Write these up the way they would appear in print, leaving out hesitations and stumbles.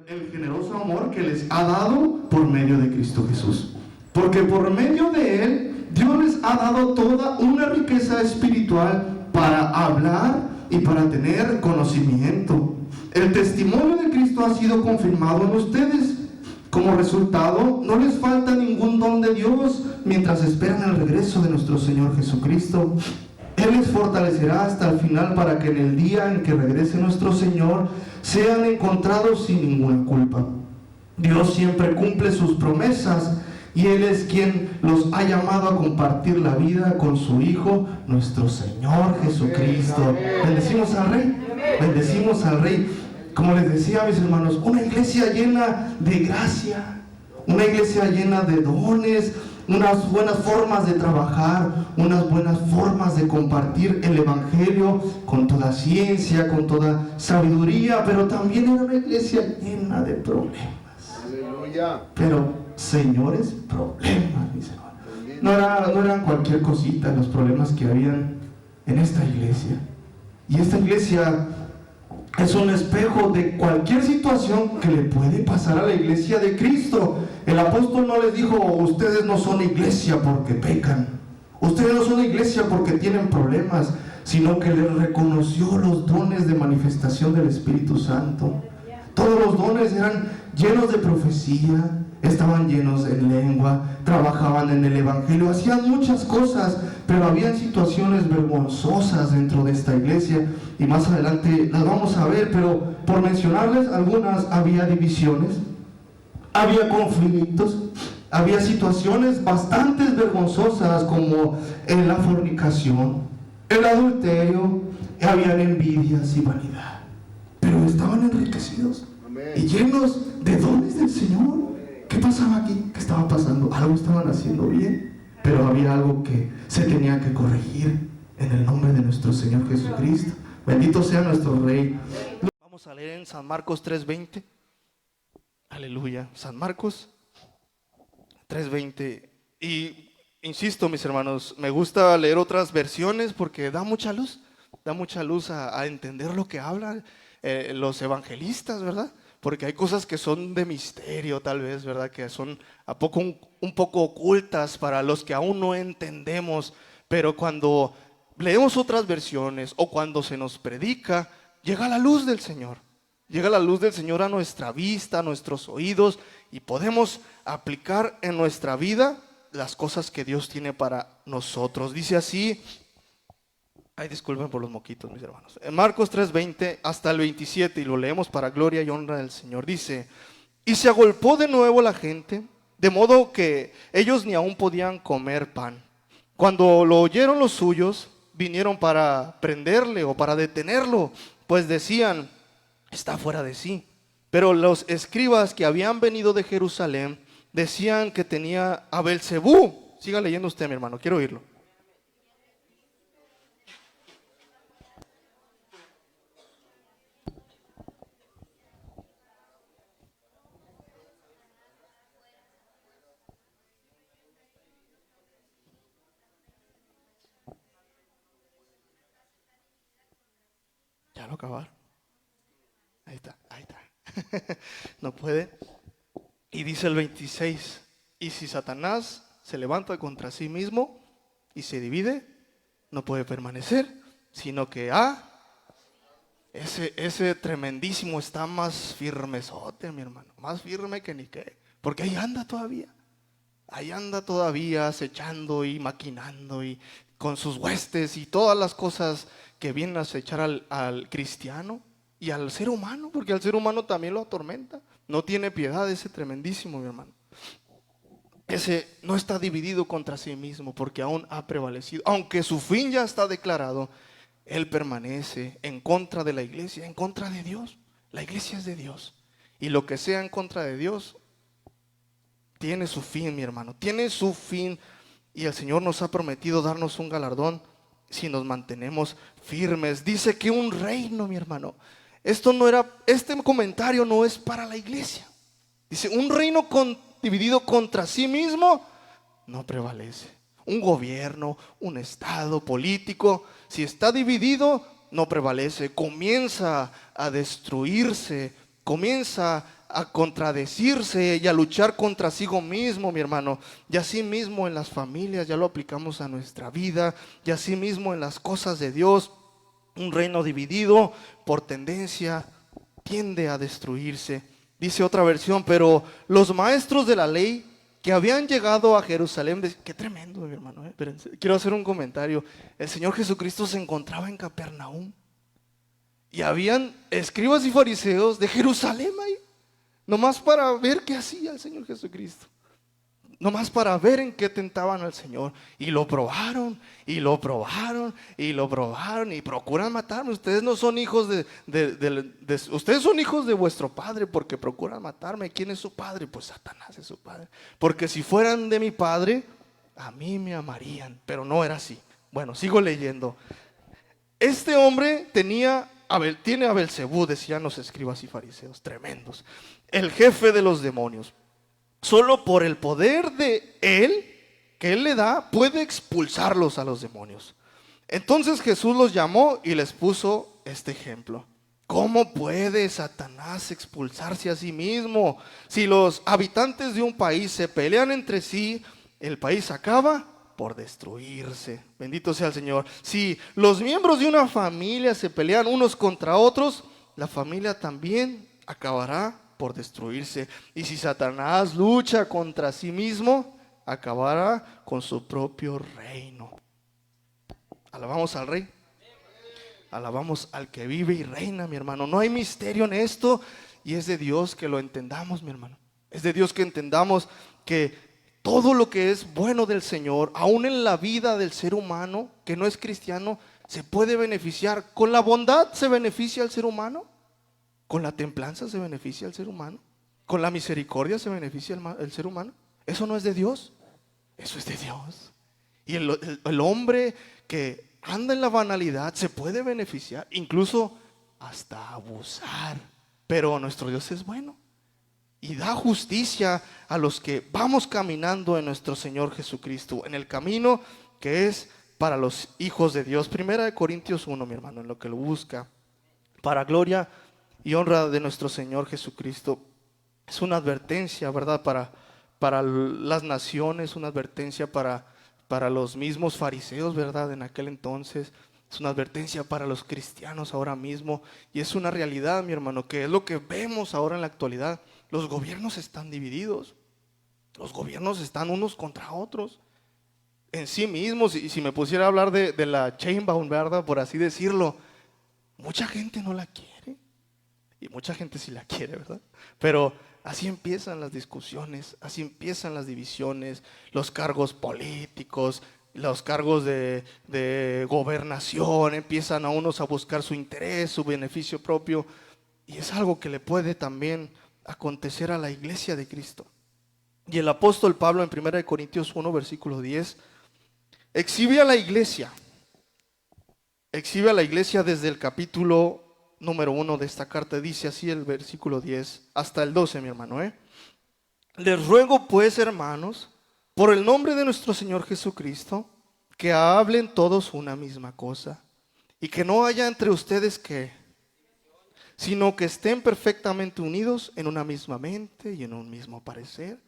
el generoso amor que les ha dado por medio de Cristo Jesús. Porque por medio de Él, Dios les ha dado toda una riqueza espiritual para hablar y para tener conocimiento. El testimonio de Cristo ha sido confirmado en ustedes. Como resultado, no les falta ningún don de Dios mientras esperan el regreso de nuestro Señor Jesucristo. Él les fortalecerá hasta el final para que en el día en que regrese nuestro Señor sean encontrados sin ninguna culpa. Dios siempre cumple sus promesas y Él es quien los ha llamado a compartir la vida con su Hijo, nuestro Señor Jesucristo. Bendecimos al Rey, bendecimos al Rey. Como les decía, mis hermanos, una iglesia llena de gracia, una iglesia llena de dones, unas buenas formas de trabajar, unas buenas formas de compartir el Evangelio con toda ciencia, con toda sabiduría, pero también era una iglesia llena de problemas. Aleluya. Pero, señores, problemas, mis hermanos. No eran cualquier cosita los problemas que habían en esta iglesia. Y esta iglesia es un espejo de cualquier situación que le puede pasar a la iglesia de Cristo. El apóstol no les dijo: ustedes no son iglesia porque pecan, ustedes no son iglesia porque tienen problemas, sino que les reconoció los dones de manifestación del Espíritu Santo. Todos los dones eran llenos de profecía, estaban llenos en lengua, trabajaban en el Evangelio, hacían muchas cosas, pero había situaciones vergonzosas dentro de esta iglesia, y más adelante las vamos a ver, pero por mencionarles algunas, había divisiones, había conflictos, había situaciones bastante vergonzosas como en la fornicación, el adulterio, habían envidias y vanidad, pero estaban enriquecidos y llenos de dones del Señor. ¿Qué pasaba aquí? ¿Qué estaba pasando? Algo estaban haciendo bien, pero había algo que se tenía que corregir en el nombre de nuestro Señor Jesucristo. Bendito sea nuestro Rey. Vamos a leer en San Marcos 3:20. Aleluya. San Marcos 3:20. Y insisto, mis hermanos, me gusta leer otras versiones porque da mucha luz a entender lo que hablan los evangelistas, ¿verdad? Porque hay cosas que son de misterio, tal vez, ¿verdad? Que son un poco ocultas para los que aún no entendemos. Pero cuando leemos otras versiones o cuando se nos predica, llega la luz del Señor. Llega la luz del Señor a nuestra vista, a nuestros oídos, y podemos aplicar en nuestra vida las cosas que Dios tiene para nosotros. Dice así, ay, disculpen por los moquitos, mis hermanos. En Marcos 3:20 hasta el 27, y lo leemos para gloria y honra del Señor. Dice: y se agolpó de nuevo la gente, de modo que ellos ni aún podían comer pan. Cuando lo oyeron los suyos, vinieron para prenderle o para detenerlo, pues decían: está fuera de sí. Pero los escribas que habían venido de Jerusalén decían que tenía a Belcebú. Siga leyendo usted, mi hermano, quiero oírlo. Ya lo acabaron. Ahí está. No puede. Y dice el 26: y si Satanás se levanta contra sí mismo y se divide, no puede permanecer, sino que ese tremendísimo está más firmezote, mi hermano, más firme que ni qué, porque ahí anda todavía acechando y maquinando y con sus huestes y todas las cosas que vienen a acechar al cristiano y al ser humano, porque al ser humano también lo atormenta. No tiene piedad ese tremendísimo, mi hermano. Ese no está dividido contra sí mismo, porque aún ha prevalecido. Aunque su fin ya está declarado, él permanece en contra de la iglesia, en contra de Dios. La iglesia es de Dios, y lo que sea en contra de Dios tiene su fin, mi hermano, tiene su fin. Y el Señor nos ha prometido darnos un galardón si nos mantenemos firmes. Dice que un reino, mi hermano, este comentario no es para la iglesia. Dice: un reino dividido contra sí mismo no prevalece. Un gobierno, un estado político, si está dividido, no prevalece, comienza a destruirse comienza a contradecirse y a luchar contra sí mismo, mi hermano. Y así mismo en las familias, ya lo aplicamos a nuestra vida, y así mismo en las cosas de Dios. Un reino dividido por tendencia tiende a destruirse. Dice otra versión, pero los maestros de la ley que habían llegado a Jerusalén, qué tremendo, mi hermano, espérense, quiero hacer un comentario. El Señor Jesucristo se encontraba en Capernaum y habían escribas y fariseos de Jerusalén ahí, nomás para ver qué hacía el Señor Jesucristo, nomás para ver en qué tentaban al Señor. Y lo probaron, y lo probaron, y lo probaron, y procuran matarme. Ustedes no son hijos ustedes son hijos de vuestro padre, porque procuran matarme. ¿Quién es su padre? Pues Satanás es su padre. Porque si fueran de mi padre, a mí me amarían. Pero no era así. Bueno, sigo leyendo. Este hombre tiene a Belcebú, decían los escribas y fariseos, tremendos, el jefe de los demonios. Solo por el poder de él, que él le da, puede expulsarlos a los demonios. Entonces Jesús los llamó y les puso este ejemplo. ¿Cómo puede Satanás expulsarse a sí mismo? Si los habitantes de un país se pelean entre sí, el país acaba por destruirse. Bendito sea el Señor. Si los miembros de una familia se pelean unos contra otros, la familia también acabará por destruirse. Y si Satanás lucha contra sí mismo, acabará con su propio reino. Alabamos al Rey. Alabamos al que vive y reina, mi hermano. No hay misterio en esto, y es de Dios que lo entendamos, mi hermano. Es de Dios que entendamos que todo lo que es bueno del Señor, aún en la vida del ser humano que no es cristiano, se puede beneficiar. Con la bondad se beneficia al ser humano. ¿Con la templanza se beneficia el ser humano? ¿Con la misericordia se beneficia el ser humano? Eso no es de Dios, eso es de Dios. Y el hombre que anda en la banalidad se puede beneficiar, incluso hasta abusar. Pero nuestro Dios es bueno y da justicia a los que vamos caminando en nuestro Señor Jesucristo, en el camino que es para los hijos de Dios. Primera de Corintios 1, mi hermano, en lo que lo busca, para gloria y honra de nuestro Señor Jesucristo. Es una advertencia, ¿verdad? Para las naciones, una advertencia para los mismos fariseos, ¿verdad? En aquel entonces. Es una advertencia para los cristianos ahora mismo. Y es una realidad, mi hermano, que es lo que vemos ahora en la actualidad. Los gobiernos están divididos. Los gobiernos están unos contra otros en sí mismos. Y si me pusiera a hablar de la Sheinbaum, ¿verdad? Por así decirlo, mucha gente no la quiere. Y mucha gente sí la quiere, ¿verdad? Pero así empiezan las discusiones, así empiezan las divisiones, los cargos políticos, los cargos de gobernación. Empiezan a unos a buscar su interés, su beneficio propio. Y es algo que le puede también acontecer a la iglesia de Cristo. Y el apóstol Pablo en 1 Corintios 1, versículo 10, exhibe a la iglesia desde el capítulo número 1 de esta carta. Dice así el versículo 10 hasta el 12, mi hermano. Les ruego pues, hermanos, por el nombre de nuestro Señor Jesucristo, que hablen todos una misma cosa, y que no haya entre ustedes sino que estén perfectamente unidos en una misma mente y en un mismo parecer.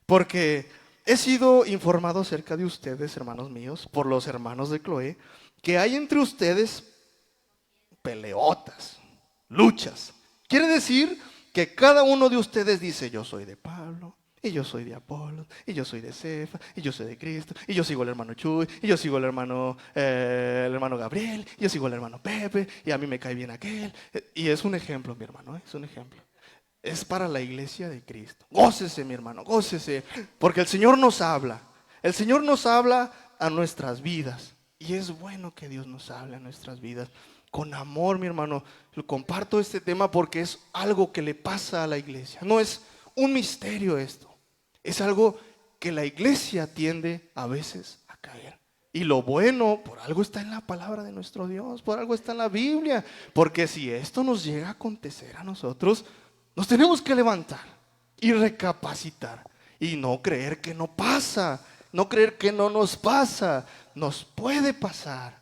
Porque he sido informado acerca de ustedes, hermanos míos, por los hermanos de Cloé, que hay entre ustedes peleotas, luchas. Quiere decir que cada uno de ustedes dice: yo soy de Pablo, y yo soy de Apolo, y yo soy de Cefa, y yo soy de Cristo, y yo sigo al hermano Chuy, y yo sigo al hermano Gabriel, y yo sigo al hermano Pepe, y a mí me cae bien aquel. Y es un ejemplo, mi hermano, es un ejemplo. Es para la iglesia de Cristo. Gócese, mi hermano, gócese, porque el Señor nos habla. El Señor nos habla a nuestras vidas, y es bueno que Dios nos hable a nuestras vidas. Con amor, mi hermano, comparto este tema porque es algo que le pasa a la iglesia. No es un misterio esto. Es algo que la iglesia tiende a veces a caer. Y lo bueno, por algo está en la palabra de nuestro Dios, por algo está en la Biblia. Porque si esto nos llega a acontecer a nosotros, nos tenemos que levantar y recapacitar. Y no creer que no pasa, no creer que no nos pasa. Nos puede pasar.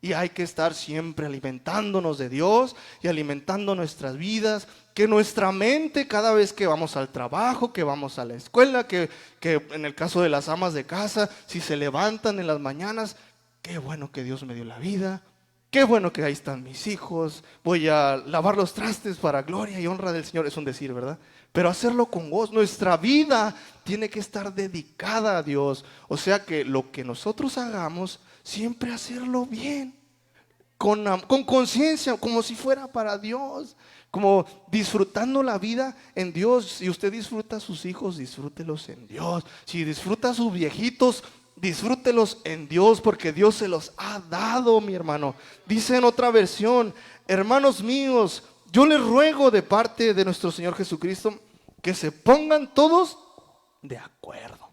Y hay que estar siempre alimentándonos de Dios y alimentando nuestras vidas. Que nuestra mente, cada vez que vamos al trabajo, que vamos a la escuela, que en el caso de las amas de casa, si se levantan en las mañanas, qué bueno que Dios me dio la vida. Qué bueno que ahí están mis hijos. Voy a lavar los trastes para gloria y honra del Señor. Es un decir, ¿verdad? Pero hacerlo con gozo. Nuestra vida tiene que estar dedicada a Dios. O sea que lo que nosotros hagamos, siempre hacerlo bien, con conciencia, como si fuera para Dios, como disfrutando la vida en Dios. Si usted disfruta a sus hijos, disfrútelos en Dios. Si disfruta a sus viejitos, disfrútelos en Dios, porque Dios se los ha dado, mi hermano. Dice en otra versión: hermanos míos, yo les ruego de parte de nuestro Señor Jesucristo que se pongan todos de acuerdo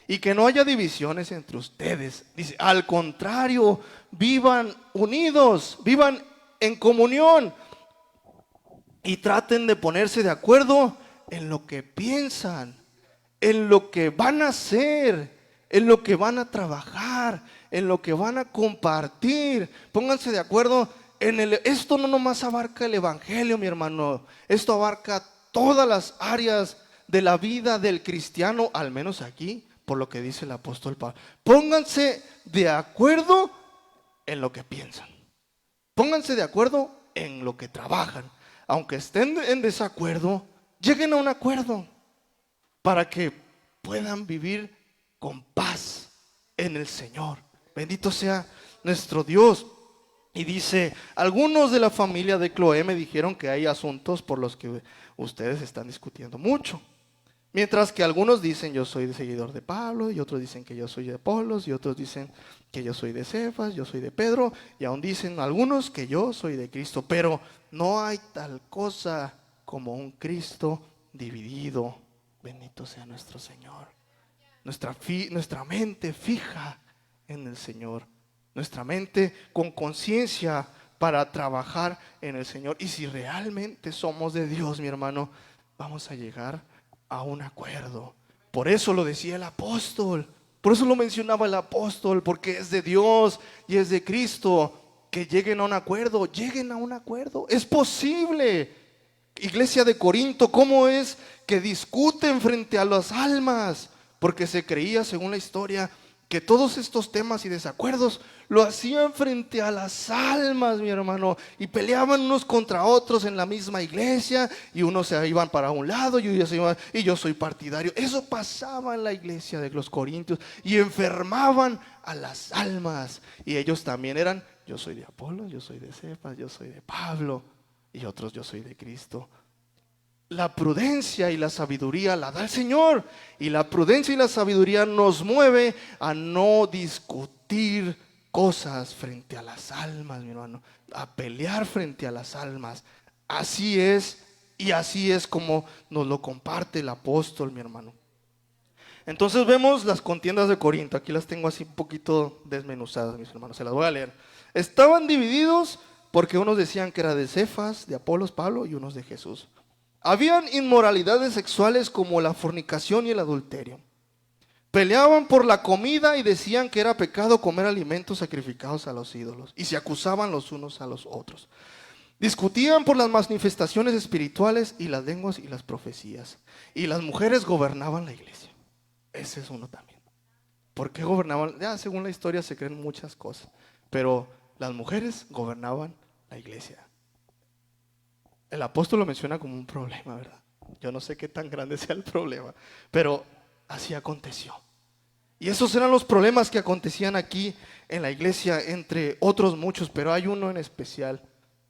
y que no haya divisiones entre ustedes. Dice, al contrario, vivan unidos, vivan en comunión y traten de ponerse de acuerdo en lo que piensan, en lo que van a hacer, en lo que van a trabajar, en lo que van a compartir. Pónganse de acuerdo en esto no nomás abarca el evangelio, mi hermano. Esto abarca todas las áreas de la vida del cristiano, al menos aquí, por lo que dice el apóstol Pablo. Pónganse de acuerdo en lo que piensan. Pónganse de acuerdo en lo que trabajan. Aunque estén en desacuerdo, lleguen a un acuerdo para que puedan vivir con paz en el Señor. Bendito sea nuestro Dios. Y dice, algunos de la familia de Cloé me dijeron que hay asuntos por los que ustedes están discutiendo mucho. Mientras que algunos dicen, yo soy de seguidor de Pablo, y otros dicen que yo soy de Apolos, y otros dicen que yo soy de Cefas, yo soy de Pedro, y aún dicen algunos que yo soy de Cristo. Pero no hay tal cosa como un Cristo dividido. Bendito sea nuestro Señor. Nuestra mente fija en el Señor. Nuestra mente con conciencia para trabajar en el Señor. Y si realmente somos de Dios, mi hermano, vamos a llegar a un acuerdo. Por eso lo decía el apóstol. Por eso lo mencionaba el apóstol. Porque es de Dios y es de Cristo. Que lleguen a un acuerdo. Lleguen a un acuerdo. Es posible. Iglesia de Corinto, ¿cómo es que discuten frente a las almas? Porque se creía, según la historia, que todos estos temas y desacuerdos lo hacían frente a las almas, mi hermano, y peleaban unos contra otros en la misma iglesia, y unos se iban para un lado y ellos se iban, y yo soy partidario. Eso pasaba en la iglesia de los corintios, y enfermaban a las almas. Y ellos también eran, yo soy de Apolo, yo soy de Cefas, yo soy de Pablo, y otros, yo soy de Cristo. La prudencia y la sabiduría la da el Señor. Y la prudencia y la sabiduría nos mueve a no discutir cosas frente a las almas, mi hermano. A pelear frente a las almas. Así es, y así es como nos lo comparte el apóstol, mi hermano. Entonces vemos las contiendas de Corinto. Aquí las tengo así un poquito desmenuzadas, mis hermanos. Se las voy a leer. Estaban divididos porque unos decían que era de Cefas, de Apolos, Pablo, y unos de Jesús. Habían inmoralidades sexuales como la fornicación y el adulterio. Peleaban por la comida y decían que era pecado comer alimentos sacrificados a los ídolos. Y se acusaban los unos a los otros. Discutían por las manifestaciones espirituales y las lenguas y las profecías. Y las mujeres gobernaban la iglesia. Ese es uno también. ¿Por qué gobernaban? Ya, según la historia se creen muchas cosas. Pero las mujeres gobernaban la iglesia. El apóstol lo menciona como un problema, ¿verdad? Yo no sé qué tan grande sea el problema, pero así aconteció. Y esos eran los problemas que acontecían aquí en la iglesia, entre otros muchos, pero hay uno en especial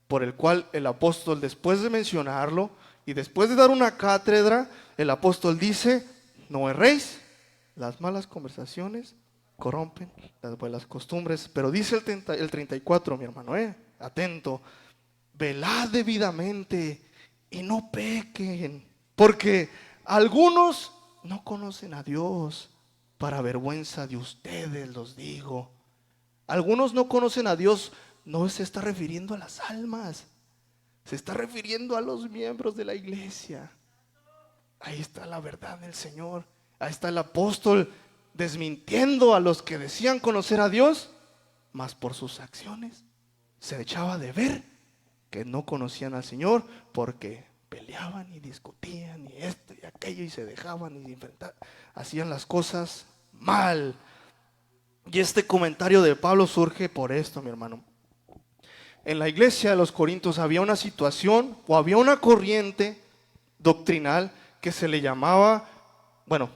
por el cual el apóstol, después de mencionarlo y después de dar una cátedra, el apóstol dice, no erréis, las malas conversaciones corrompen las buenas costumbres. Pero dice el 34, mi hermano, atento. Velad debidamente y no pequen, porque algunos no conocen a Dios. Para vergüenza de ustedes los digo. Algunos no conocen a Dios. No se está refiriendo a las almas, se está refiriendo a los miembros de la iglesia. Ahí está la verdad del Señor. Ahí está el apóstol desmintiendo a los que decían conocer a Dios mas por sus acciones se echaba de ver que no conocían al Señor, porque peleaban y discutían y esto y aquello y se dejaban y hacían las cosas mal. Y este comentario de Pablo surge por esto, mi hermano. En la iglesia de los Corintios había una situación o había una corriente doctrinal que se le llamaba,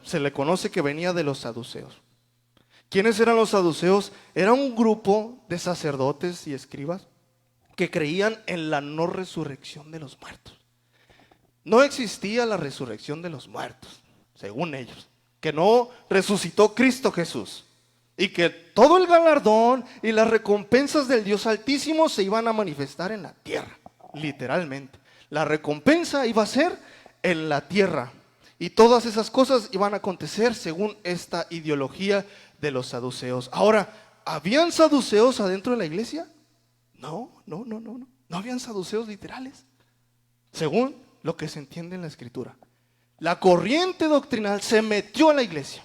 se le conoce que venía de los saduceos. ¿Quiénes eran los saduceos? Era un grupo de sacerdotes y escribas que creían en la no resurrección de los muertos. No existía la resurrección de los muertos, según ellos, que no resucitó Cristo Jesús. Y que todo el galardón y las recompensas del Dios Altísimo se iban a manifestar en la tierra, literalmente. La recompensa iba a ser en la tierra. Y todas esas cosas iban a acontecer según esta ideología de los saduceos. Ahora, ¿habían saduceos adentro de la iglesia? No habían saduceos literales, según lo que se entiende en la Escritura. La corriente doctrinal se metió a la iglesia.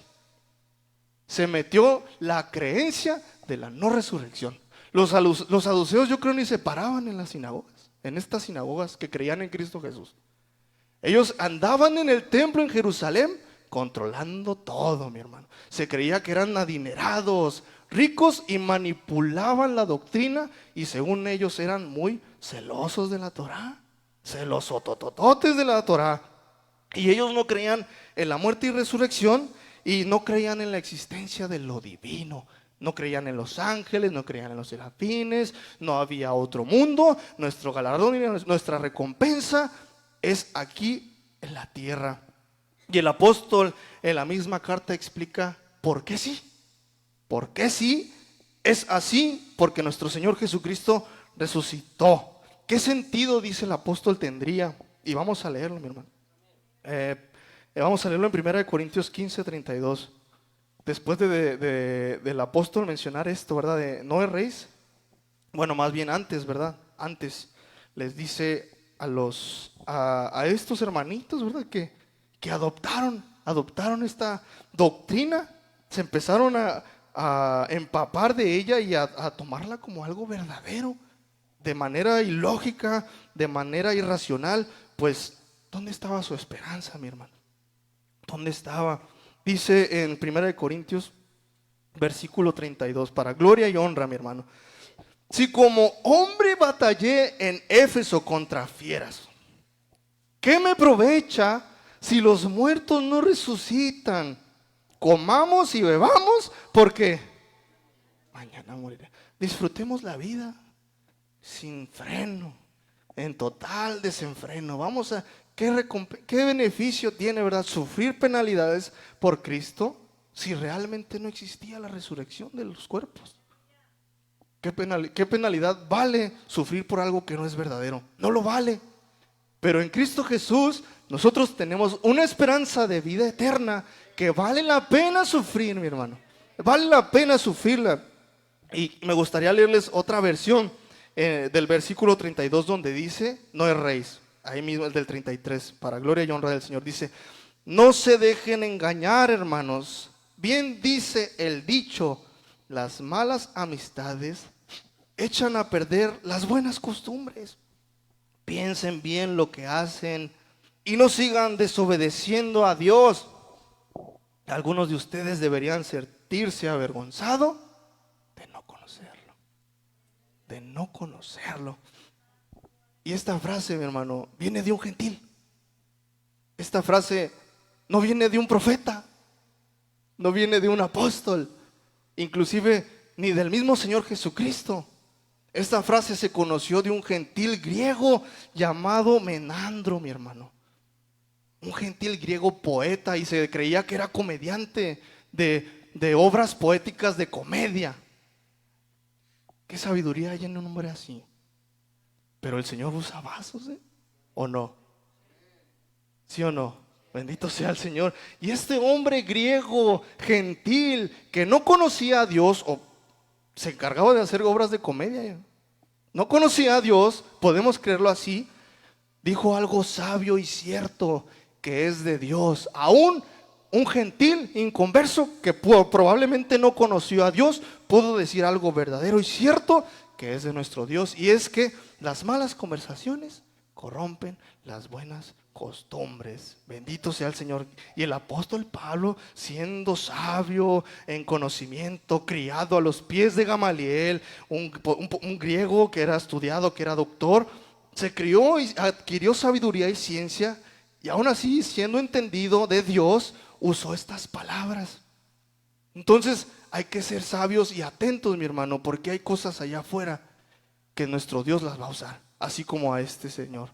Se metió la creencia de la no resurrección. Los saduceos, yo creo, ni se paraban en las sinagogas, en estas sinagogas que creían en Cristo Jesús. Ellos andaban en el templo en Jerusalén controlando todo, mi hermano. Se creía que eran adinerados, ricos, y manipulaban la doctrina, y según ellos eran muy celosos de la Torá, celosotototes de la Torá. Y ellos no creían en la muerte y resurrección, y no creían en la existencia de lo divino. No creían en los ángeles, no creían en los serafines, no había otro mundo. Nuestro galardón y nuestra recompensa es aquí en la tierra. Y el apóstol en la misma carta explica por qué sí. ¿Por qué sí? Es así porque nuestro Señor Jesucristo resucitó. ¿Qué sentido, dice el apóstol, tendría? Y vamos a leerlo, mi hermano. Vamos a leerlo en 1 Corintios 15, 32. Después del apóstol mencionar esto, ¿verdad? De no erréis. Más bien antes, ¿verdad? Antes les dice a estos hermanitos, ¿verdad? Que adoptaron esta doctrina. Se empezaron a empapar de ella y a tomarla como algo verdadero. De manera ilógica, de manera irracional. Pues, ¿dónde estaba su esperanza, mi hermano? ¿Dónde estaba? Dice en 1 Corintios, versículo 32, para gloria y honra, mi hermano. Si como hombre batallé en Éfeso contra fieras, ¿qué me aprovecha si los muertos no resucitan? Comamos y bebamos, porque mañana moriré. Disfrutemos la vida sin freno, en total desenfreno. ¿Qué beneficio tiene, verdad, sufrir penalidades por Cristo si realmente no existía la resurrección de los cuerpos? ¿Qué penalidad vale sufrir por algo que no es verdadero? No lo vale. Pero en Cristo Jesús nosotros tenemos una esperanza de vida eterna que vale la pena sufrir, mi hermano. Vale la pena sufrirla. Y me gustaría leerles otra versión del versículo 32 donde dice, no erréis. Ahí mismo el del 33, para gloria y honra del Señor, dice: no se dejen engañar, hermanos. Bien dice el dicho, las malas amistades echan a perder las buenas costumbres. Piensen bien lo que hacen y no sigan desobedeciendo a Dios. Algunos de ustedes deberían sentirse avergonzados de no conocerlo. De no conocerlo. Y esta frase, mi hermano, viene de un gentil. Esta frase no viene de un profeta, no viene de un apóstol, inclusive ni del mismo Señor Jesucristo. Esta frase se conoció de un gentil griego llamado Menandro, mi hermano. Un gentil griego poeta, y se creía que era comediante de obras poéticas de comedia. ¿Qué sabiduría hay en un hombre así? Pero el Señor usa vasos, ¿o no? ¿Sí o no? Bendito sea el Señor. Y este hombre griego, gentil, que no conocía a Dios, o se encargaba de hacer obras de comedia, no conocía a Dios, podemos creerlo así, dijo algo sabio y cierto que es de Dios. Aún un gentil inconverso que probablemente no conoció a Dios, pudo decir algo verdadero y cierto que es de nuestro Dios, y es que las malas conversaciones corrompen las buenas costumbres. Bendito sea el Señor. Y el apóstol Pablo, siendo sabio en conocimiento, criado a los pies de Gamaliel, un griego que era estudiado, que era doctor, se crió y adquirió sabiduría y ciencia, y aún así, siendo entendido de Dios, usó estas palabras. Entonces hay que ser sabios y atentos, mi hermano, porque hay cosas allá afuera que nuestro Dios las va a usar, así como a este señor.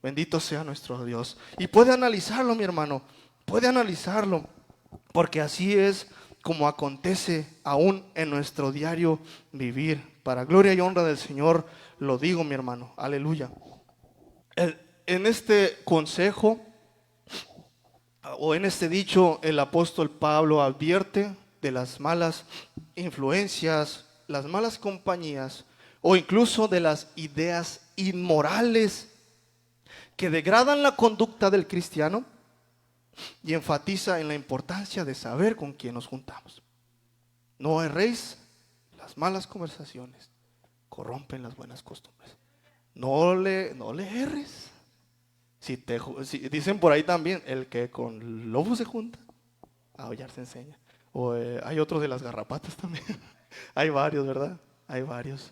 Bendito sea nuestro Dios. Y puede analizarlo, mi hermano, puede analizarlo, porque así es como acontece aún en nuestro diario vivir. Para gloria y honra del Señor lo digo, mi hermano, aleluya. En este consejo o en este dicho, el apóstol Pablo advierte de las malas influencias, las malas compañías o incluso de las ideas inmorales que degradan la conducta del cristiano, y enfatiza en la importancia de saber con quién nos juntamos. No erréis, las malas conversaciones corrompen las buenas costumbres. No le erres. Si dicen por ahí también, el que con lobos se junta, a aullar se enseña. O hay otros de las garrapatas también. Hay varios, ¿verdad? Hay varios.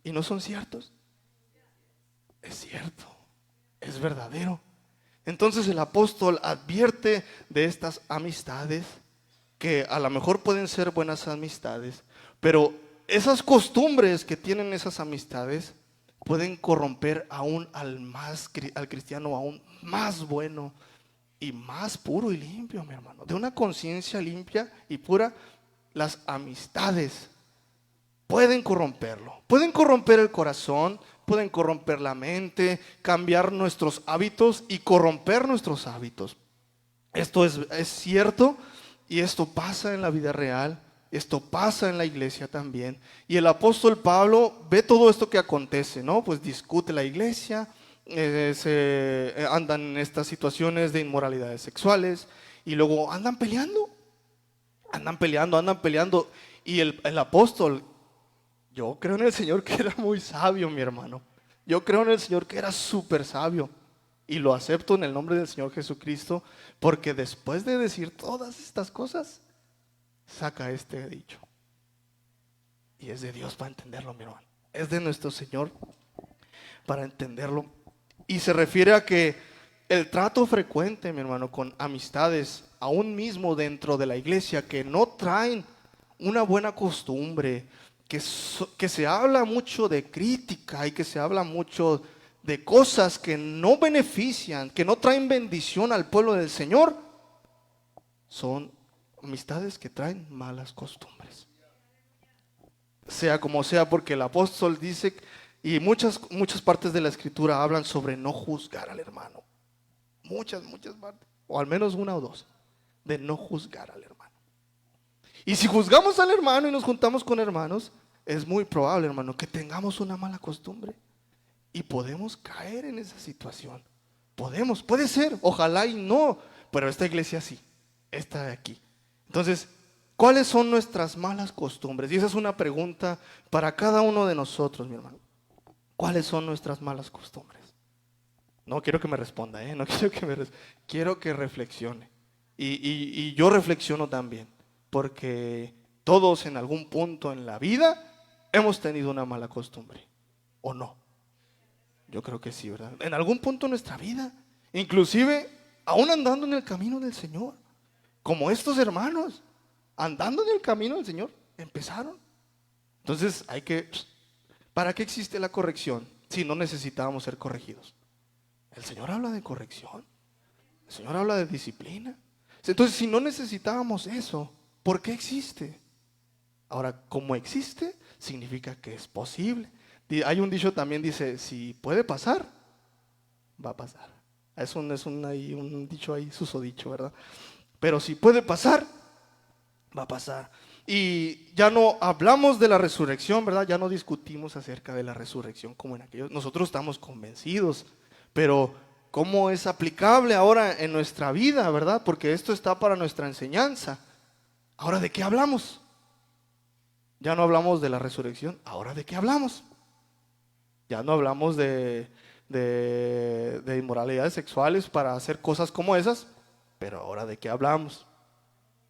¿Y no son ciertos? Es cierto, es verdadero. Entonces el apóstol advierte de estas amistades, que a lo mejor pueden ser buenas amistades, pero esas costumbres que tienen esas amistades pueden corromper aún al cristiano aún más bueno y más puro y limpio, mi hermano. De una conciencia limpia y pura, las amistades pueden corromperlo. Pueden corromper el corazón, pueden corromper la mente, cambiar nuestros hábitos y corromper nuestros hábitos. Esto es cierto, y esto pasa en la vida real. Esto pasa en la iglesia también. Y el apóstol Pablo ve todo esto que acontece, ¿no? Pues discute la iglesia, andan en estas situaciones de inmoralidades sexuales, y luego andan peleando. Y el apóstol, yo creo en el Señor que era muy sabio, mi hermano. Yo creo en el Señor que era súper sabio. Y lo acepto en el nombre del Señor Jesucristo, porque después de decir todas estas cosas, saca este dicho. Y es de Dios para entenderlo, mi hermano. Es de nuestro Señor para entenderlo. Y se refiere a que el trato frecuente, mi hermano, con amistades, aún mismo dentro de la iglesia, que no traen una buena costumbre, que se habla mucho de crítica y que se habla mucho de cosas que no benefician, que no traen bendición al pueblo del Señor, son amistades que traen malas costumbres. Sea como sea, porque el apóstol dice, y muchas partes de la escritura hablan sobre no juzgar al hermano. Muchas partes, o al menos una o dos, de no juzgar al hermano. Y si juzgamos al hermano y nos juntamos con hermanos, es muy probable, hermano, que tengamos una mala costumbre. Y podemos caer en esa situación. Puede ser, ojalá y no, pero esta iglesia sí, esta de aquí. Entonces, ¿cuáles son nuestras malas costumbres? Y esa es una pregunta para cada uno de nosotros, mi hermano. ¿Cuáles son nuestras malas costumbres? No quiero que me responda, no quiero que reflexione. Y yo reflexiono también, porque todos en algún punto en la vida hemos tenido una mala costumbre, ¿o no? Yo creo que sí, ¿verdad? En algún punto de nuestra vida, inclusive aún andando en el camino del Señor, como estos hermanos, andando en el camino del Señor, empezaron. Entonces ¿para qué existe la corrección si no necesitábamos ser corregidos? El Señor habla de corrección, el Señor habla de disciplina. Entonces, si no necesitábamos eso, ¿por qué existe? Ahora, como existe, significa que es posible. Hay un dicho también, dice, si puede pasar, va a pasar. Es un dicho ahí, susodicho, ¿verdad? Pero si puede pasar, va a pasar. Y ya no hablamos de la resurrección, ¿verdad? Ya no discutimos acerca de la resurrección como en aquellos. Nosotros estamos convencidos, pero cómo es aplicable ahora en nuestra vida, ¿verdad? Porque esto está para nuestra enseñanza. Ahora, ¿de qué hablamos? Ya no hablamos de la resurrección. ¿Ahora de qué hablamos? Ya no hablamos de inmoralidades sexuales para hacer cosas como esas. Pero ahora, ¿de qué hablamos?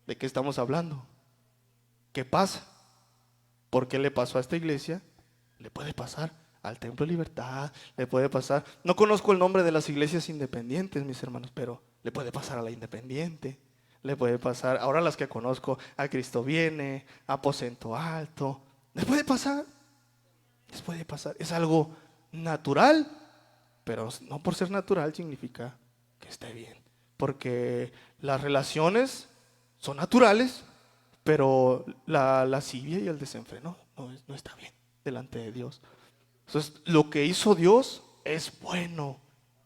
¿De qué estamos hablando? ¿Qué pasa? ¿Por qué le pasó a esta iglesia? Le puede pasar al Templo de Libertad, le puede pasar. No conozco el nombre de las iglesias independientes, mis hermanos, pero le puede pasar a la Independiente. Le puede pasar, ahora las que conozco, a Cristo Viene, a Aposento Alto. Les puede pasar. Les puede pasar. Es algo natural, pero no por ser natural significa que esté bien. Porque las relaciones son naturales, pero la lascivia y el desenfreno no está bien delante de Dios. Entonces, lo que hizo Dios es bueno.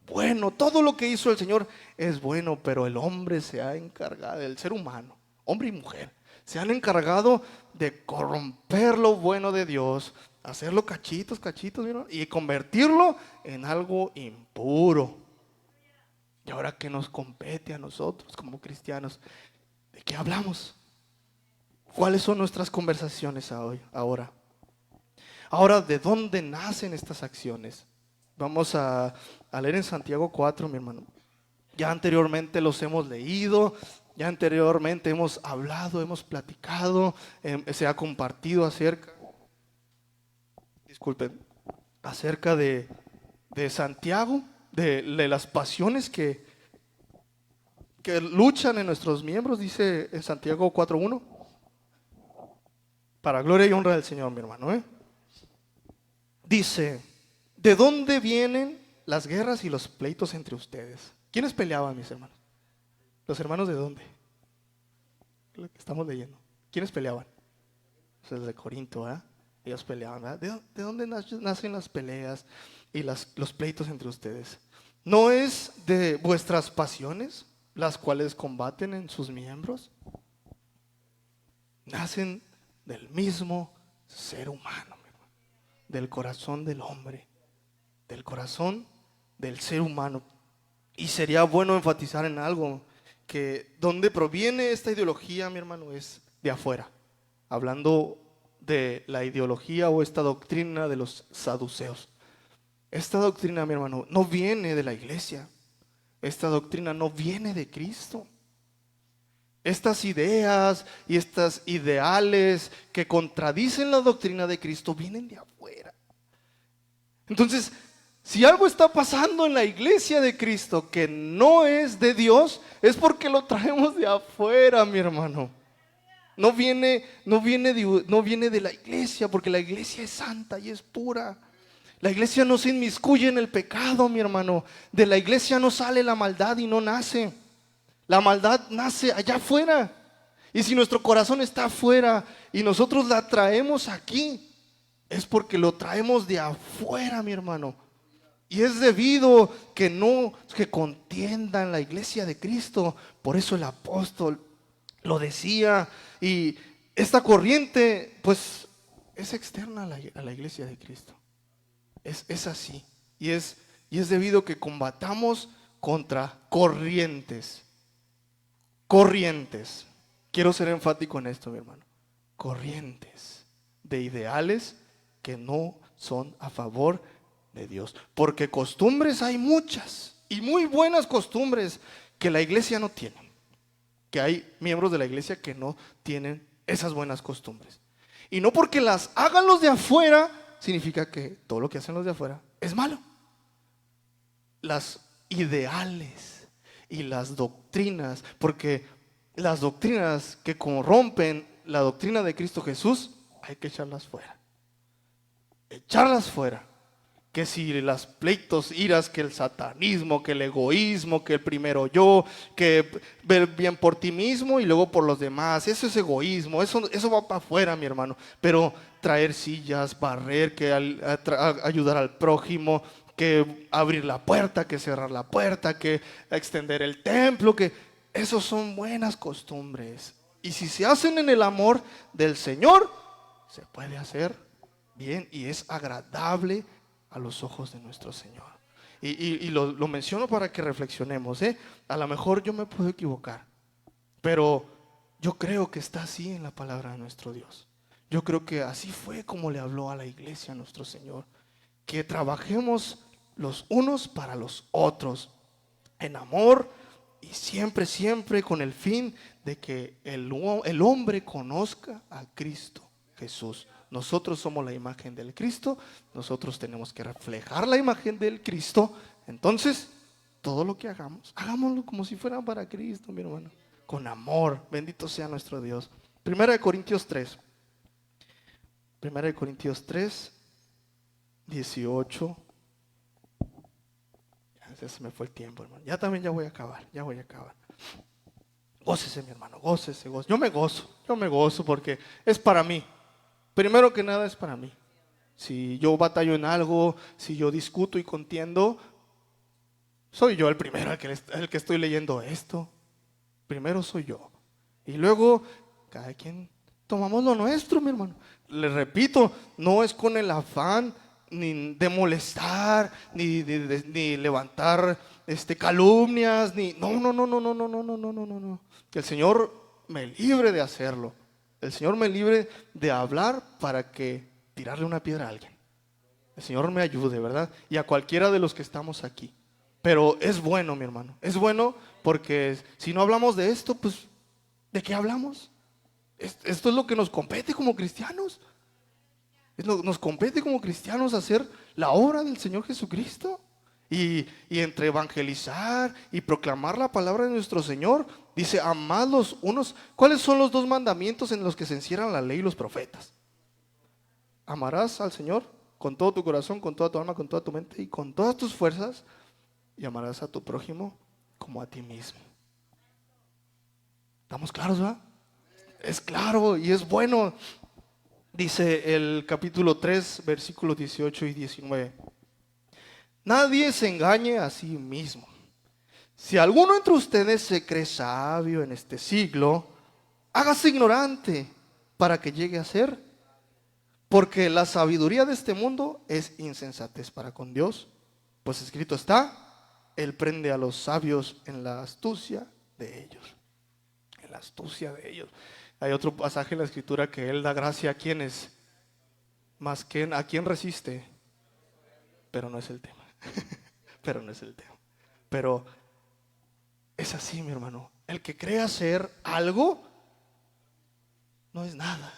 Bueno, todo lo que hizo el Señor es bueno, pero el hombre se ha encargado, el ser humano, hombre y mujer, se han encargado de corromper lo bueno de Dios, hacerlo cachitos, ¿no? Y convertirlo en algo impuro. Y ahora, ¿qué nos compete a nosotros como cristianos? ¿De qué hablamos? ¿Cuáles son nuestras conversaciones ahora? Ahora, ¿de dónde nacen estas acciones? Vamos a leer en Santiago 4, mi hermano. Ya anteriormente los hemos leído, ya anteriormente hemos hablado, hemos platicado, se ha compartido acerca de Santiago, de las pasiones que luchan en nuestros miembros, dice en Santiago 4:1. Para gloria y honra del Señor, mi hermano. Dice, ¿de dónde vienen las guerras y los pleitos entre ustedes? ¿Quiénes peleaban, mis hermanos? ¿Los hermanos de dónde? Lo que estamos leyendo. ¿Quiénes peleaban? Los de Corinto, ¿verdad? Ellos peleaban, ¿verdad? ¿De dónde nacen las peleas y los pleitos entre ustedes? ¿No es de vuestras pasiones las cuales combaten en sus miembros? Nacen del mismo ser humano, del corazón del hombre, del corazón del ser humano. Y sería bueno enfatizar en algo, que donde proviene esta ideología, mi hermano, es de afuera. Hablando de la ideología o esta doctrina de los saduceos. Esta doctrina, mi hermano, no viene de la iglesia. Esta doctrina no viene de Cristo. Estas ideas y estas ideales que contradicen la doctrina de Cristo vienen de afuera. Entonces, si algo está pasando en la iglesia de Cristo que no es de Dios, es porque lo traemos de afuera, mi hermano. No viene de la iglesia, porque la iglesia es santa y es pura. La iglesia no se inmiscuye en el pecado, mi hermano. De la iglesia no sale la maldad y no nace. La maldad nace allá afuera. Y si nuestro corazón está afuera y nosotros la traemos aquí, es porque lo traemos de afuera, mi hermano. Y es debido que contienda en la iglesia de Cristo. Por eso el apóstol lo decía. Y esta corriente, pues, es externa a la iglesia de Cristo. Es así. Y es debido que combatamos contra corrientes. Corrientes. Quiero ser enfático en esto, mi hermano. Corrientes de ideales que no son a favor de Dios. Porque costumbres hay muchas y muy buenas costumbres que la iglesia no tiene. Que hay miembros de la iglesia que no tienen esas buenas costumbres. Y no porque las hagan los de afuera, significa que todo lo que hacen los de afuera es malo. Las ideales y las doctrinas, porque las doctrinas que corrompen la doctrina de Cristo Jesús, hay que echarlas fuera. Echarlas fuera. Que si las pleitos, iras, que el satanismo, que el egoísmo, que el primero yo, que ver bien por ti mismo y luego por los demás. Eso es egoísmo, eso va para afuera, mi hermano. Pero traer sillas, barrer, que ayudar al prójimo, que abrir la puerta, que cerrar la puerta, que extender el templo, que esos son buenas costumbres. Y si se hacen en el amor del Señor, se puede hacer bien y es agradable a los ojos de nuestro Señor. Y lo menciono para que reflexionemos, ¿eh? A lo mejor yo me puedo equivocar, pero yo creo que está así en la palabra de nuestro Dios. Yo creo que así fue como le habló a la iglesia a nuestro Señor. Que trabajemos los unos para los otros en amor y siempre, siempre con el fin de que el hombre conozca a Cristo Jesús. Nosotros somos la imagen del Cristo, nosotros tenemos que reflejar la imagen del Cristo. Entonces, todo lo que hagamos, hagámoslo como si fuera para Cristo, mi hermano, con amor. Bendito sea nuestro Dios. Primera de Corintios 3. Primera de Corintios 3, 18. Ya se me fue el tiempo, hermano. Ya voy a acabar. Gócese, mi hermano, gócese. Yo me gozo porque es para mí. Primero que nada es para mí. Si yo batallo en algo, si yo discuto y contiendo, soy yo el primero el que estoy leyendo esto. Primero soy yo. Y luego, cada quien tomamos lo nuestro, mi hermano. Le repito, no es con el afán ni de molestar, ni levantar calumnias, no. Que el Señor me libre de hacerlo. El Señor me libre de hablar para que tirarle una piedra a alguien. El Señor me ayude, ¿verdad? Y a cualquiera de los que estamos aquí. Pero es bueno, mi hermano. Es bueno porque si no hablamos de esto, pues, ¿de qué hablamos? Esto es lo que nos compete como cristianos. Nos compete como cristianos hacer la obra del Señor Jesucristo. Y entre evangelizar y proclamar la palabra de nuestro Señor, dice, amad los unos. ¿Cuáles son los 2 mandamientos en los que se encierran la ley y los profetas? Amarás al Señor con todo tu corazón, con toda tu alma, con toda tu mente y con todas tus fuerzas, y amarás a tu prójimo como a ti mismo. ¿Estamos claros, verdad? Es claro y es bueno. Dice el capítulo 3, versículos 18 y 19. Nadie se engañe a sí mismo. Si alguno entre ustedes se cree sabio en este siglo, hágase ignorante para que llegue a ser. Porque la sabiduría de este mundo es insensatez para con Dios. Pues escrito está, Él prende a los sabios en la astucia de ellos. En la astucia de ellos. Hay otro pasaje en la Escritura que Él da gracia a quienes, más que a quien resiste. Pero no es el tema. Pero es así, mi hermano. El que cree hacer algo no es nada.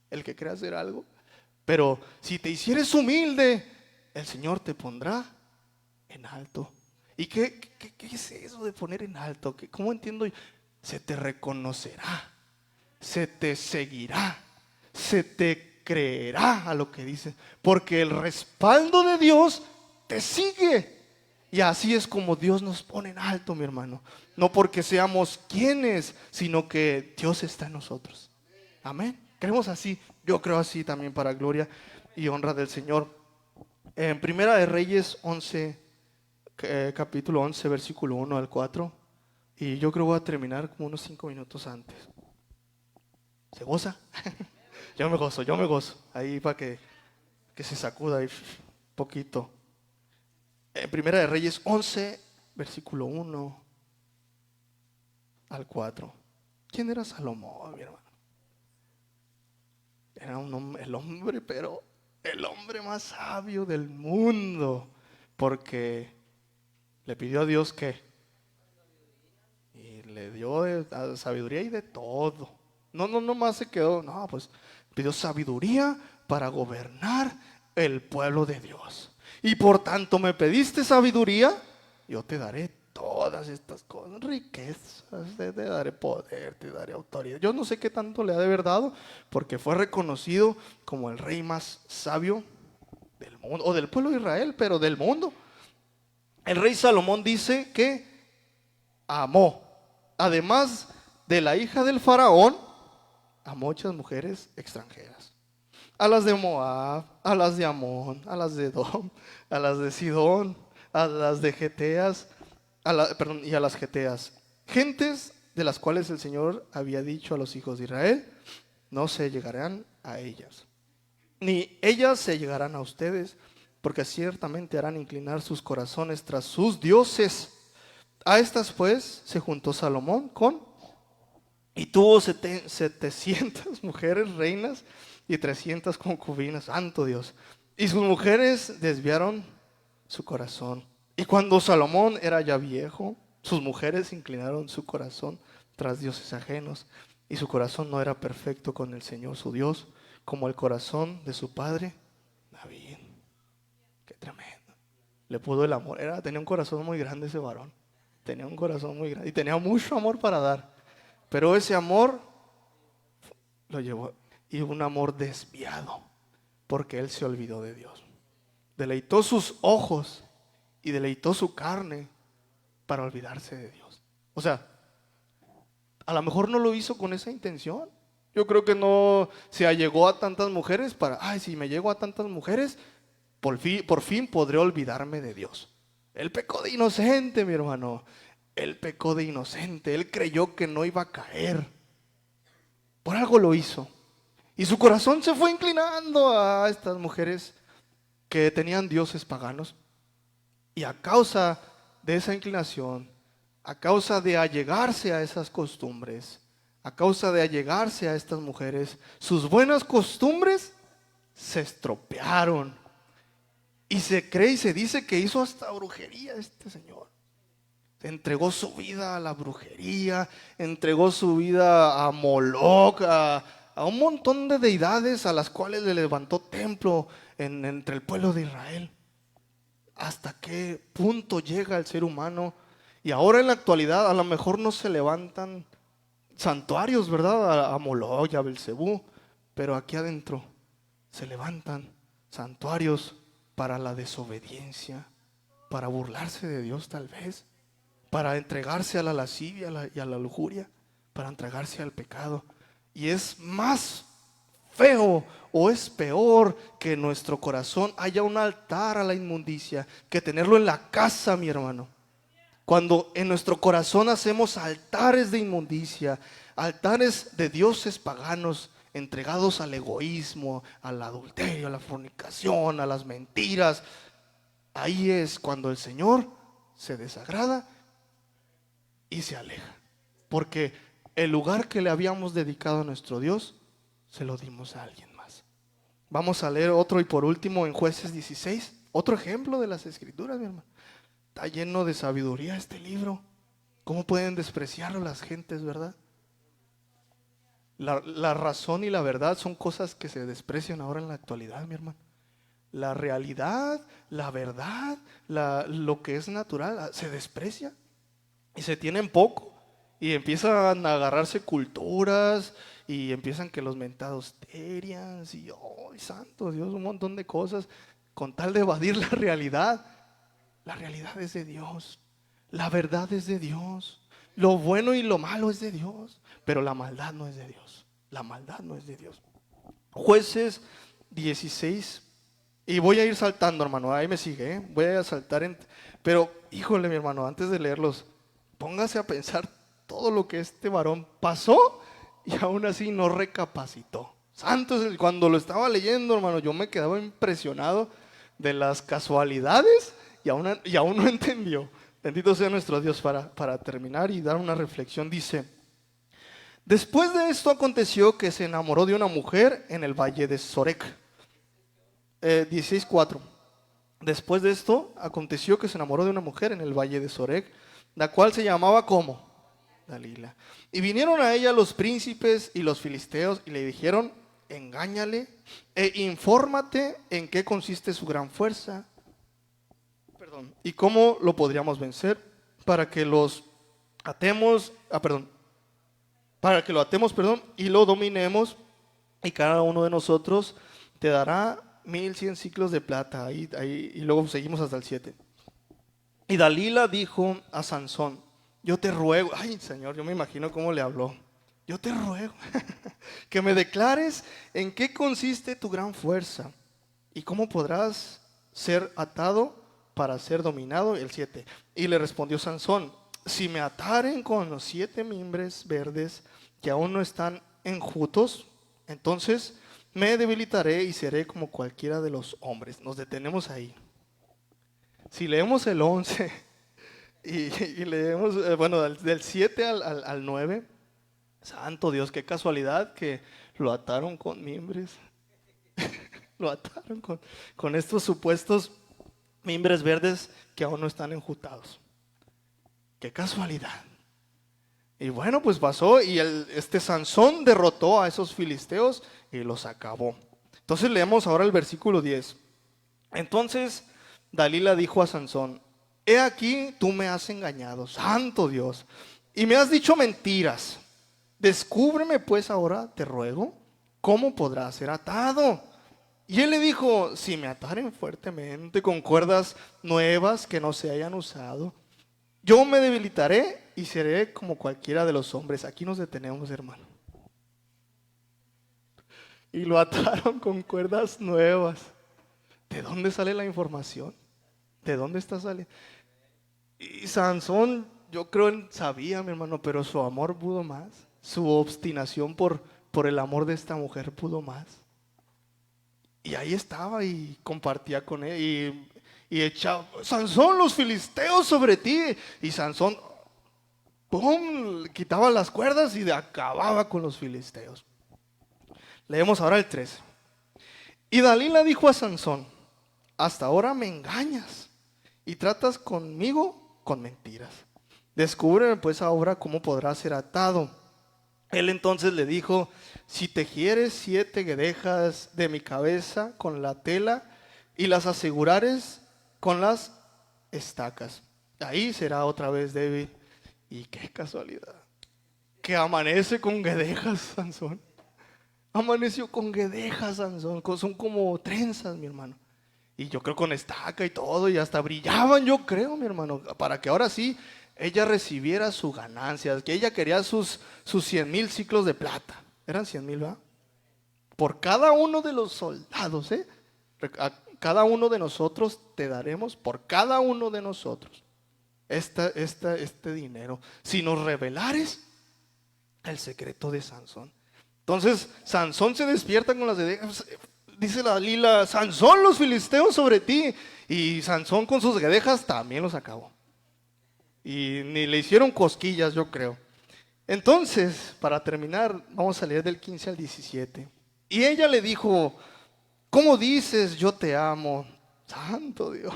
El que cree hacer algo. Pero si te hicieres humilde, el Señor te pondrá en alto. ¿Y qué es eso de poner en alto? ¿Cómo entiendo yo? Se te reconocerá, se te seguirá, se te creerá a lo que dice, porque el respaldo de Dios te sigue. Y así es como Dios nos pone en alto, mi hermano. No porque seamos quienes, sino que Dios está en nosotros. Amén. Creemos así. Yo creo así también, para gloria y honra del Señor. En Primera de Reyes 11, capítulo 11, versículo 1 al 4. Y yo creo que voy a terminar como unos 5 minutos antes. ¿Se goza? Yo me gozo. Ahí para que se sacuda ahí poquito. En Primera de Reyes 11, versículo 1 al 4. ¿Quién era Salomón, mi hermano? Era el hombre más sabio del mundo. Porque le pidió a Dios que le dio sabiduría y de todo. No más se quedó. No, pues pidió sabiduría para gobernar el pueblo de Dios. Y por tanto me pediste sabiduría, yo te daré todas estas cosas, riquezas, te daré poder, te daré autoridad. Yo no sé qué tanto le ha de haber dado, porque fue reconocido como el rey más sabio del mundo, o del pueblo de Israel, pero del mundo. El rey Salomón dice que amó, además de la hija del faraón, a muchas mujeres extranjeras. A las de Moab, a las de Amón, a las de Edom, a las de Sidón, a las de Geteas, y a las Geteas. Gentes de las cuales el Señor había dicho a los hijos de Israel, no se llegarán a ellas, ni ellas se llegarán a ustedes, porque ciertamente harán inclinar sus corazones tras sus dioses. A estas pues se juntó Salomón y tuvo 700 mujeres reinas y 300 concubinas, santo Dios. Y sus mujeres desviaron su corazón. Y cuando Salomón era ya viejo, sus mujeres inclinaron su corazón tras dioses ajenos. Y su corazón no era perfecto con el Señor su Dios, como el corazón de su padre David. Qué tremendo. Le pudo el amor. Tenía un corazón muy grande ese varón. Tenía un corazón muy grande. Y tenía mucho amor para dar. Pero ese amor lo llevó. Y un amor desviado. Porque él se olvidó de Dios. Deleitó sus ojos y deleitó su carne para olvidarse de Dios. O sea, a lo mejor no lo hizo con esa intención. Yo creo que no se allegó a tantas mujeres para, si me llego a tantas mujeres, por fin podré olvidarme de Dios. Él pecó de inocente, mi hermano. Él pecó de inocente. Él creyó que no iba a caer. Por algo lo hizo. Y su corazón se fue inclinando a estas mujeres que tenían dioses paganos. Y a causa de esa inclinación, a causa de allegarse a esas costumbres, a causa de allegarse a estas mujeres, sus buenas costumbres se estropearon. Y se cree y se dice que hizo hasta brujería este señor. Entregó su vida a la brujería, entregó su vida a Moloch, a un montón de deidades a las cuales le levantó templo entre el pueblo de Israel. ¿Hasta qué punto llega el ser humano? Y ahora en la actualidad a lo mejor no se levantan santuarios, ¿verdad? A Moloch y a Belcebú, pero aquí adentro se levantan santuarios para la desobediencia, para burlarse de Dios tal vez, para entregarse a la lascivia y a la lujuria, para entregarse al pecado. Y es más feo o es peor que en nuestro corazón haya un altar a la inmundicia que tenerlo en la casa, mi hermano. Cuando en nuestro corazón hacemos altares de inmundicia, altares de dioses paganos entregados al egoísmo, al adulterio, a la fornicación, a las mentiras, ahí es cuando el Señor se desagrada y se aleja. Porque el lugar que le habíamos dedicado a nuestro Dios se lo dimos a alguien más. Vamos a leer otro y por último en Jueces 16, otro ejemplo de las Escrituras, mi hermano. Está lleno de sabiduría este libro. ¿Cómo pueden despreciarlo las gentes, verdad? La razón y la verdad son cosas que se desprecian ahora en la actualidad, mi hermano. La realidad, la verdad, lo que es natural, se desprecia. Y se tienen poco. Y empiezan a agarrarse culturas. Y empiezan que los mentados terians. Y santo Dios, un montón de cosas. Con tal de evadir la realidad. La realidad es de Dios. La verdad es de Dios. Lo bueno y lo malo es de Dios. Pero la maldad no es de Dios. La maldad no es de Dios. Jueces 16. Y voy a ir saltando, hermano. Ahí me sigue, ¿eh? Voy a saltar. Pero, híjole, mi hermano, antes de leerlos, póngase a pensar todo lo que este varón pasó y aún así no recapacitó. Santo, cuando lo estaba leyendo, hermano, yo me quedaba impresionado de las casualidades y aún no entendió. Bendito sea nuestro Dios. Para terminar y dar una reflexión, dice: después de esto aconteció que se enamoró de una mujer en el valle de Sorek. 16:4. Después de esto aconteció que se enamoró de una mujer en el valle de Sorek, la cual se llamaba ¿cómo? Dalila. Y vinieron a ella los príncipes y los filisteos y le dijeron: engáñale e infórmate en qué consiste su gran fuerza. Y cómo lo podríamos vencer para que los atemos, para que lo atemos, y lo dominemos, y cada uno de nosotros te dará 1100 ciclos de plata. Ahí, y luego seguimos hasta el 7. Y Dalila dijo a Sansón: yo te ruego, Señor, yo me imagino cómo le habló. Yo te ruego que me declares en qué consiste tu gran fuerza y cómo podrás ser atado para ser dominado. El 7. Y le respondió Sansón: si me ataren con los 7 mimbres verdes que aún no están enjutos, entonces me debilitaré y seré como cualquiera de los hombres. Nos detenemos ahí. Si leemos el 11 y leemos, bueno, del 7 al 9, santo Dios, qué casualidad que lo ataron con mimbres. Lo ataron con estos supuestos mimbres verdes que aún no están enjutados. Qué casualidad. Y bueno, pues pasó y este Sansón derrotó a esos filisteos y los acabó. Entonces leemos ahora el versículo 10. Entonces Dalila dijo a Sansón: he aquí tú me has engañado, santo Dios, y me has dicho mentiras. Descúbreme pues ahora, te ruego, cómo podrá ser atado. Y él le dijo: si me ataren fuertemente con cuerdas nuevas que no se hayan usado, yo me debilitaré y seré como cualquiera de los hombres. Aquí nos detenemos, hermano. Y lo ataron con cuerdas nuevas. ¿De dónde sale la información? ¿De dónde está saliendo? Y Sansón, yo creo, sabía, mi hermano, pero su amor pudo más. Su obstinación por el amor de esta mujer pudo más. Y ahí estaba y compartía con él. Y echaba: Sansón, los filisteos sobre ti. Y Sansón, ¡pum!, quitaba las cuerdas y acababa con los filisteos. Leemos ahora el 13. Y Dalila dijo a Sansón: hasta ahora me engañas y tratas conmigo con mentiras. Descúbreme pues ahora cómo podrá ser atado. Él entonces le dijo: si tejieres 7 guedejas de mi cabeza con la tela y las asegurares con las estacas, ahí será otra vez débil. Y qué casualidad, que amanece con guedejas Sansón. Amaneció con guedejas Sansón, son como trenzas, mi hermano. Y yo creo con estaca y todo, y hasta brillaban, yo creo, mi hermano, para que ahora sí ella recibiera su ganancia, que ella quería sus 100,000 ciclos de plata. Eran 100,000, ¿verdad? Por cada uno de los soldados, a cada uno de nosotros te daremos, por cada uno de nosotros, este dinero, si nos revelares el secreto de Sansón. Entonces Sansón se despierta con las guedejas. Dice la Dalila: Sansón, los filisteos sobre ti. Y Sansón con sus guedejas también los acabó. Y ni le hicieron cosquillas, yo creo. Entonces, para terminar, vamos a leer del 15 al 17. Y ella le dijo: ¿cómo dices yo te amo? Santo Dios.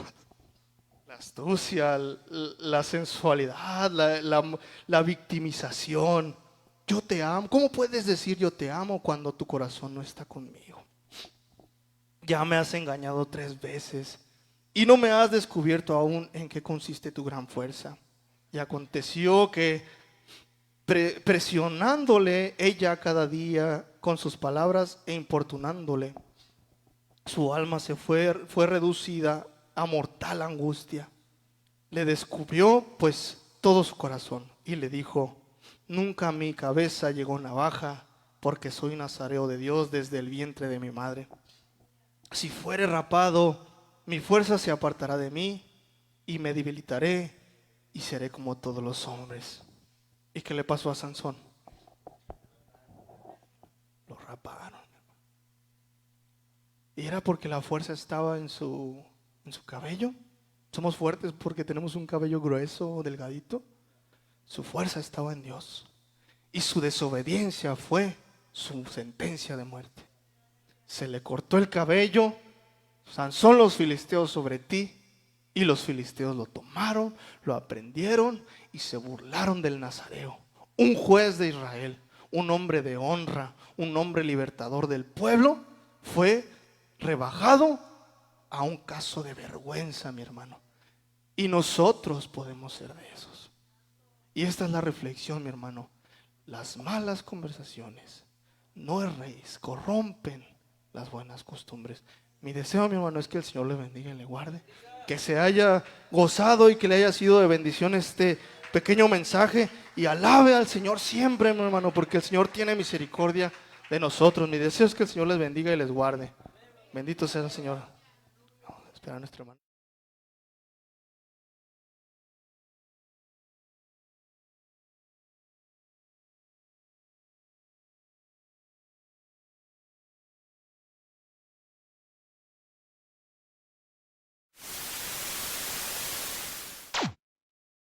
La astucia, la sensualidad, la victimización. Yo te amo. ¿Cómo puedes decir yo te amo cuando tu corazón no está conmigo? Ya me has engañado 3 veces y no me has descubierto aún en qué consiste tu gran fuerza. Y aconteció que presionándole ella cada día con sus palabras e importunándole, su alma se fue reducida a mortal angustia. Le descubrió pues todo su corazón y le dijo: nunca a mi cabeza llegó navaja, porque soy nazareo de Dios desde el vientre de mi madre. Si fuere rapado, mi fuerza se apartará de mí y me debilitaré y seré como todos los hombres. ¿Y qué le pasó a Sansón? Lo raparon. Y era porque la fuerza estaba en su cabello. Somos fuertes porque tenemos un cabello grueso o delgadito. Su fuerza estaba en Dios. Y su desobediencia fue su sentencia de muerte. Se le cortó el cabello. Sansón, los filisteos sobre ti. Y los filisteos lo tomaron, lo aprendieron y se burlaron del nazareo. Un juez de Israel, un hombre de honra, un hombre libertador del pueblo, fue rebajado a un caso de vergüenza, mi hermano. Y nosotros podemos ser de esos. Y esta es la reflexión, mi hermano. Las malas conversaciones, no erréis, corrompen las buenas costumbres. Mi deseo, mi hermano, es que el Señor le bendiga y le guarde. Que se haya gozado y que le haya sido de bendición este pequeño mensaje. Y alabe al Señor siempre, mi hermano, porque el Señor tiene misericordia de nosotros. Mi deseo es que el Señor les bendiga y les guarde. Bendito sea el Señor. Vamos a esperar a nuestro hermano.